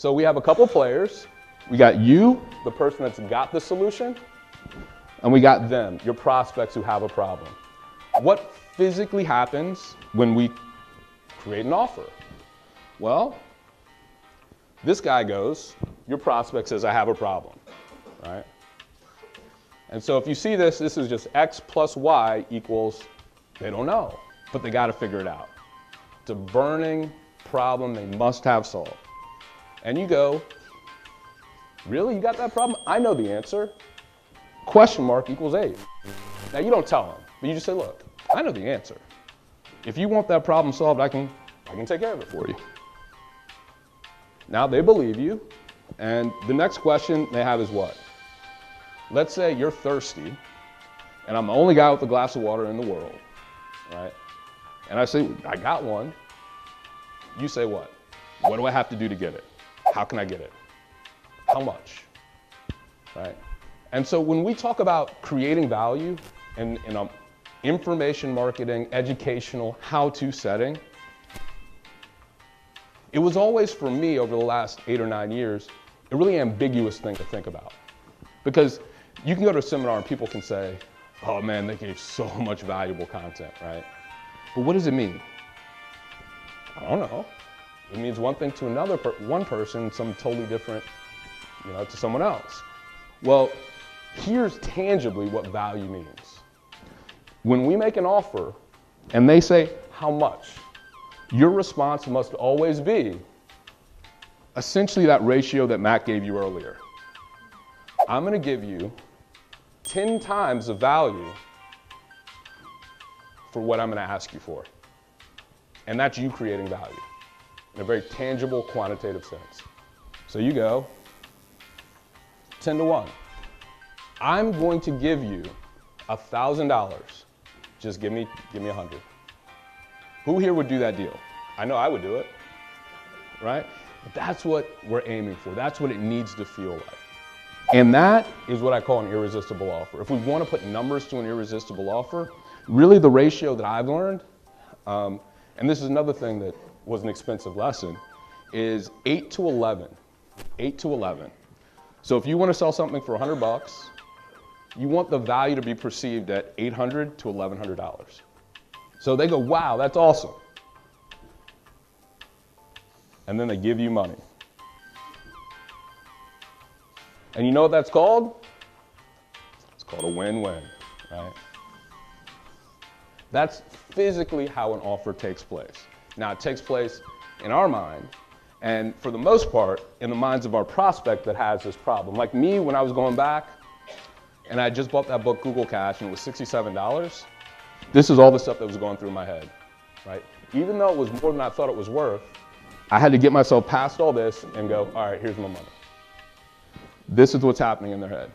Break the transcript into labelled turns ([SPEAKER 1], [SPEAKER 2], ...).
[SPEAKER 1] So we have a couple players. We got you, the person that's got the solution, and we got them, your prospects who have a problem. What physically happens when we create an offer? Well, this guy goes, your prospect says, I have a problem, right? And so if you see this, this is just X plus Y equals, they don't know, but they got to figure it out. It's a burning problem they must have solved. And you go, really, you got that problem? I know the answer. Question mark equals 8. Now you don't tell them, but you just say, look, I know the answer. If you want that problem solved, I can take care of it for you. Now they believe you, and the next question they have is what? Let's say you're thirsty, and I'm the only guy with a glass of water in the world, right? And I say, I got one. You say what? What do I have to do to get it? How can I get it? How much, right? And so when we talk about creating value in an information marketing, educational, how-to setting, it was always for me over the last 8 or 9 years, a really ambiguous thing to think about. Because you can go to a seminar and people can say, oh man, they gave so much valuable content, right? But what does it mean? I don't know. It means one thing to another, one person, something totally different, to someone else. Well, here's tangibly what value means. When we make an offer and they say, how much? Your response must always be essentially that ratio that Matt gave you earlier. I'm going to give you 10 times the value for what I'm going to ask you for. And that's you creating value in a very tangible, quantitative sense. So you go 10 to 1. I'm going to give you $1,000. Just give me 100. Who here would do that deal? I know I would do it, right? That's what we're aiming for. That's what it needs to feel like. And that is what I call an irresistible offer. If we want to put numbers to an irresistible offer, really the ratio that I've learned, and this is another thing that was an expensive lesson, is 8 to 11. 8 to 11. So if you want to sell something for $100, you want the value to be perceived at $800 to $1,100. So they go, wow, that's awesome. And then they give you money. And you know what that's called? It's called a win-win, right? That's physically how an offer takes place. Now, it takes place in our mind, and for the most part, in the minds of our prospect that has this problem. Like me, when I was going back, and I just bought that book, Google Cash, and it was $67, this is all the stuff that was going through my head, right? Even though it was more than I thought it was worth, I had to get myself past all this and go, all right, here's my money. This is what's happening in their head.